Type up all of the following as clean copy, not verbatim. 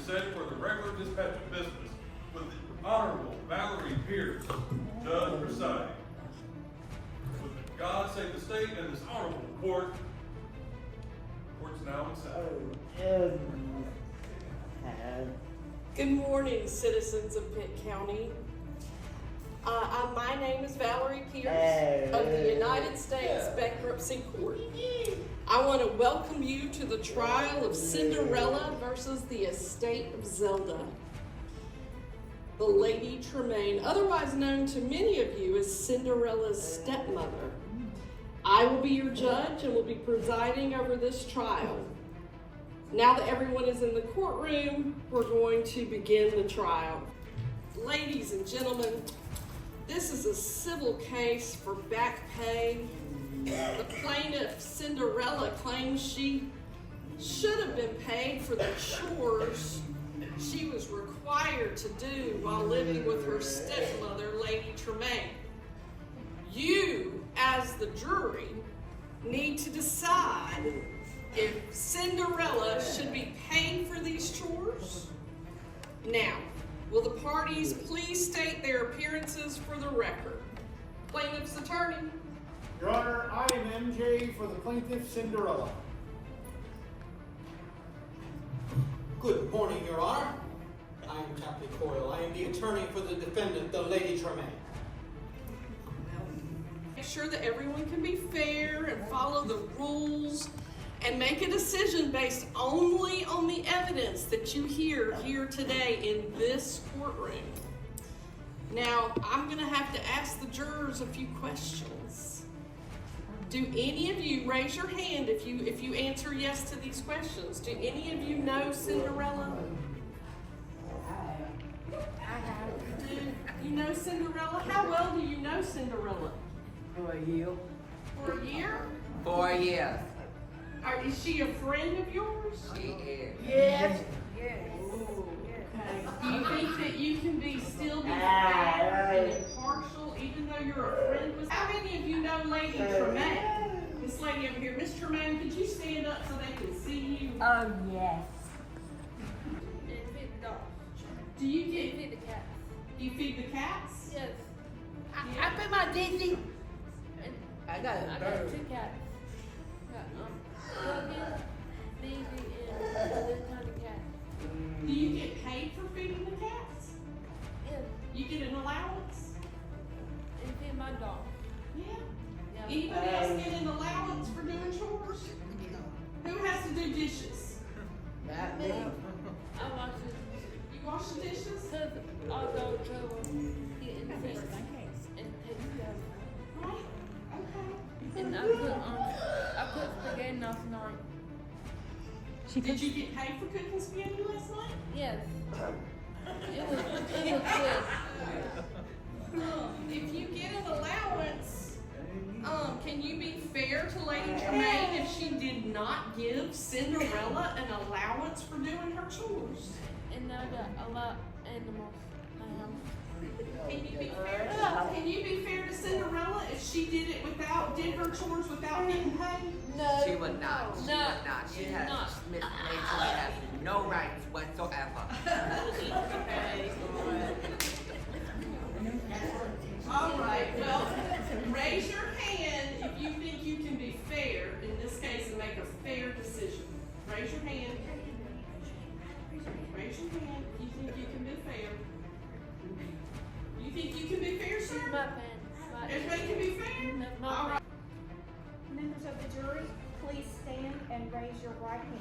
set for the regular dispatch of business with the Honorable Valerie Pierce, Judge presiding. With God save the state and this honorable court. Court's now in session. Good morning, citizens of Pitt County. My name is Valerie Pierce of the United States Bankruptcy Court. I want to welcome you to the trial of Cinderella versus the estate of Zelda. The Lady Tremaine, otherwise known to many of you as Cinderella's stepmother. I will be your judge and will be presiding over this trial. Now that everyone is in the courtroom, we're going to begin the trial. Ladies and gentlemen, this is a civil case for back pay. The plaintiff, Cinderella, claims she should have been paid for the chores she was required to do while living with her stepmother, Lady Tremaine. You, as the jury, need to decide if Cinderella should be paid for these chores. Now, will the parties please state their appearances for the record? Plaintiff's attorney. Your Honor, I am MJ for the plaintiff, Cinderella. Good morning, Your Honor. I am Captain Coyle. I am the attorney for the defendant, the Lady Tremaine. Make sure that everyone can be fair and follow the rules and make a decision based only on the evidence that you hear here today in this courtroom. Now, I'm going to have to ask the jurors a few questions. Do any of you raise your hand if you answer yes to these questions? Do any of you know Cinderella? Do you know Cinderella? How well do you know Cinderella? For a year. For a year? 4 years. Is she a friend of yours? She is. Yes. Okay. Do you think that you can still be fair and impartial even though you're a friend with? How many of you know Lady Tremaine? This lady over here, Miss Tremaine, could you stand up so they can see you? Oh, yes. And feed the dogs. Do you And get? feed the cats. Do you feed the cats? Yes. I put my Disney. And I got I got 2 cats. Got Logan, Baby, and this kind of cat. Do you get paid for feeding the cats? Yes. You get an allowance? And feed my dog. Yeah. Yeah. Anybody else get an allowance for doing chores? Who has to do dishes? Not me. I watch it. You wash the dishes? Because I'll go trouble getting things and take them. Right. Okay. And I put spaghetti last night. Did you get paid for cooking spaghetti last night? Yes. It was good. If you get an allowance, can you be fair to Lady Tremaine if she did not give Cinderella an allowance for doing her chores? And I got a lot of animals. Can you be fair? Can you be fair to Cinderella if she did her chores without getting paid? No. She would not. She would not. She has Miss Rachel has no rights whatsoever. All right, well, raise your hand if you think you can be fair in this case and make a fair decision. Raise your hand. Raise your hand if you think you can be fair. You think you can be fair, sir? My pen. Everybody can be fair? That's my All right. Members of the jury, please stand and raise your right hand.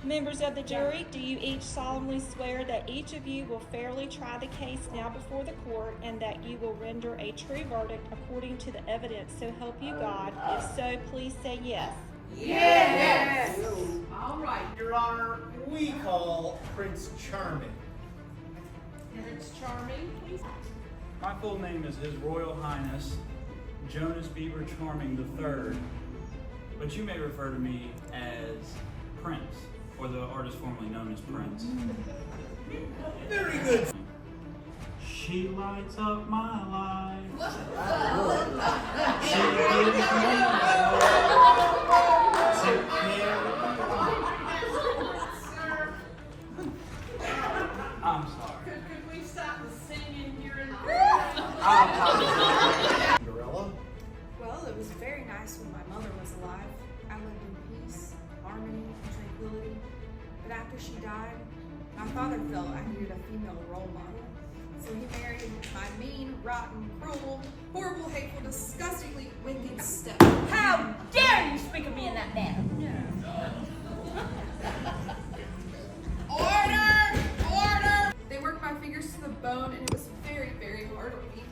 Members of the jury, do you each solemnly swear that each of you will fairly try the case now before the court and that you will render a true verdict according to the evidence, so help you God? If so, please say yes. Yes. All right. Your Honor, we call Prince Charming. Prince Charming, please. My full name is His Royal Highness Jonas Beaver Charming III, but you may refer to me as Prince, or the artist formerly known as Prince. Very good. She lights up my life. She gives me to carry on. I'm sorry. Could we stop the singing here in Cinderella? Well, it was very nice when my mother was alive. I lived in peace, harmony, and tranquility. But after she died, my father felt I needed a female role model. So he married my mean, rotten, cruel, horrible, hateful, disgustingly wicked stepmother. How dare you speak of me in that manner? Order! Order! They worked my fingers to the bone, and it was very, very hard on me.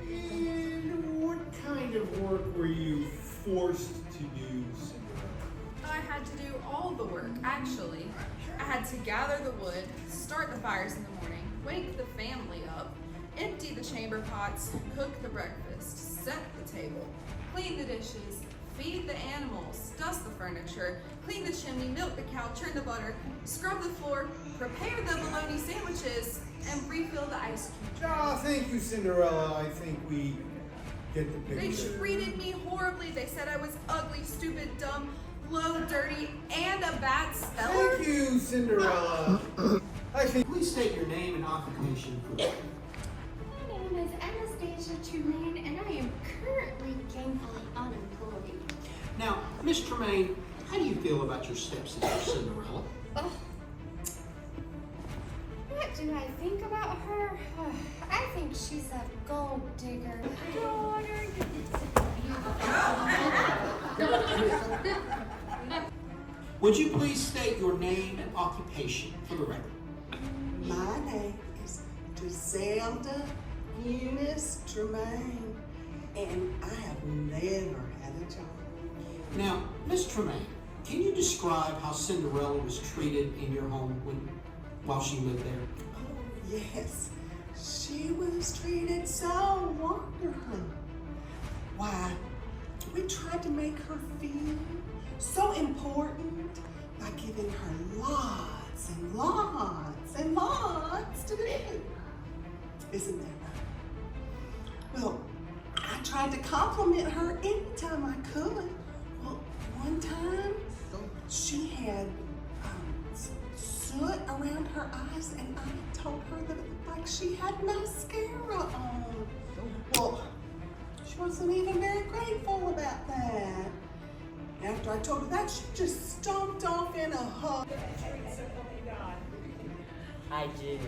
And what kind of work were you forced to do, Cinderella? I had to do all the work, actually. I had to gather the wood, start the fires in the morning, wake the family up, empty the chamber pots, cook the breakfast, set the table, clean the dishes, feed the animals, dust the furniture, clean the chimney, milk the cow, churn the butter, scrub the floor, prepare the bologna sandwiches, and refill the ice cube. Ah, thank you, Cinderella. I think we get the They picture. treated me horribly. They said I was ugly, stupid, dumb, low, dirty, and a bad speller. Thank you, Cinderella. I think Please state your name and occupation for the record. My name is Anastasia Tremaine, and I am currently gainfully unemployed. Now, Miss Tremaine, how do you feel about your stepsister Cinderella? Oh. What do I think about her? I think she's a gold digger. Would you please state your name and occupation for the record? My name is Zelda Eunice Tremaine, and I have never had a job. Now, Miss Tremaine, can you describe how Cinderella was treated in your home while she lived there? Oh, yes. She was treated so wonderfully. Why, we tried to make her feel so important by giving her lots and lots and lots to do. Isn't that right? Well, I tried to compliment her anytime I could. Well, one time, she had soot around her eyes, and I told her that it looked like she had mascara on. Well, she wasn't even very grateful about that. After I told her that, she just stomped off in a huff. I do.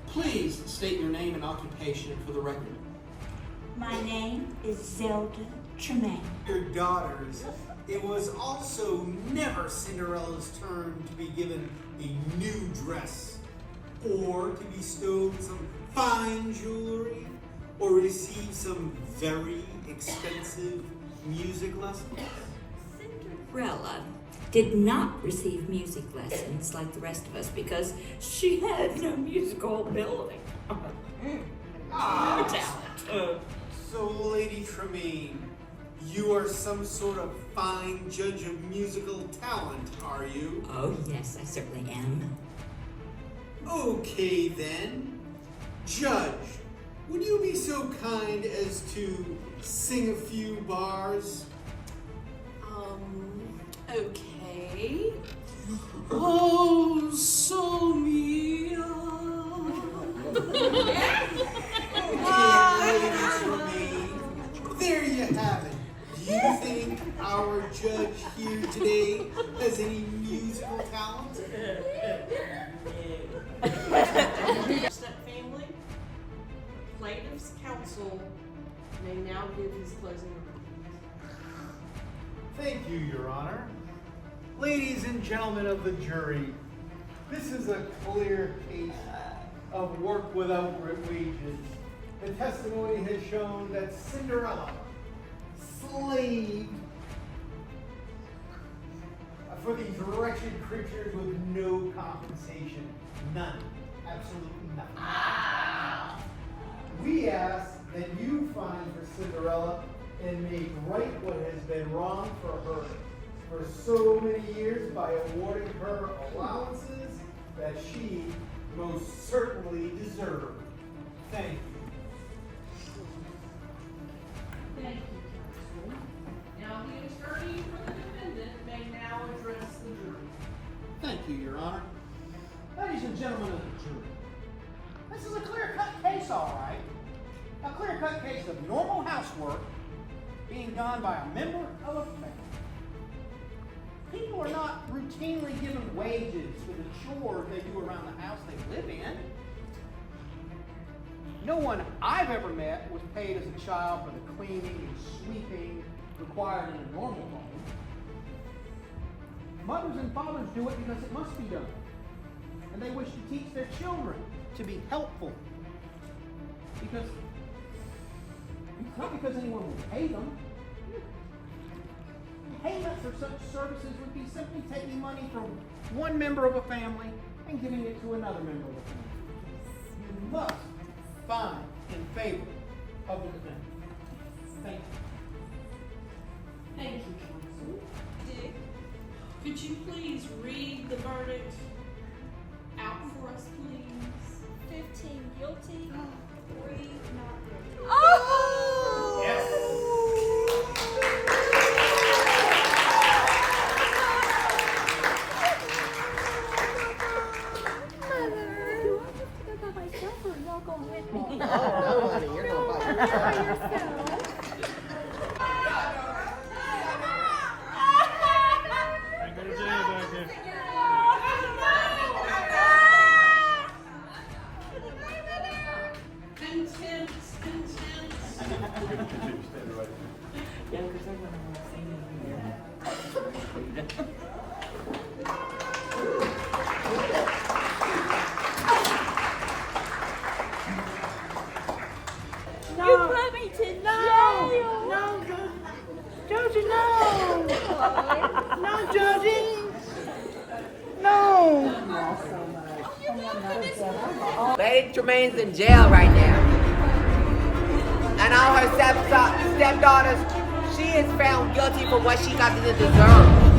Please state your name and occupation for the record. My name is Zelda Tremaine. your daughters, it was also never Cinderella's turn to be given a new dress, or to be bestowed some fine jewelry, or receive some very expensive music lessons. Cinderella did not receive music lessons like the rest of us because she had no musical ability. No talent. So, Lady Tremaine, you are some sort of fine judge of musical talent, are you? Oh, yes, I certainly am. Okay, then. Judge, would you be so kind as to sing a few bars? Okay. Oh, so mia. There you have it. Do you think our judge here today has any musical talent? Step family, plaintiff's counsel may now give his closing remarks. Thank you, Your Honor. Ladies and gentlemen of the jury, this is a clear case of work without wages. The testimony has shown that Cinderella slaved for these wretched creatures with no compensation. None. Absolutely none. We ask that you find for Cinderella and make right what has been wrong for her for so many years by awarding her allowances that she most certainly deserved. Thank you. Thank you, counsel. Now, the attorney for the defendant may now address the jury. Thank you, Your Honor. Ladies and gentlemen of the jury, this is a clear-cut case, all right. A clear-cut case of normal housework being done by a member of a family. People are not routinely given wages for the chores they do around the house they live in. No one I've ever met was paid as a child for the cleaning and sweeping required in a normal home. Mothers and fathers do it because it must be done. And they wish to teach their children to be helpful. Because, not because anyone will pay them. Payment for such services would be simply taking money from one member of a family and giving it to another member of a family. You must find in favor of the defendant. Thank you. Thank you, counsel. Dick, could you please read the verdict out for us, please? 15 guilty, 3 not guilty. Oh! Yes. Oh, no, honey, you're going to fight yourself. You put me to jail. No, Josie, no. No, Josie. No. Lady Tremaine's in jail right now. And all her stepdaughters, she is found guilty for what she got to deserve.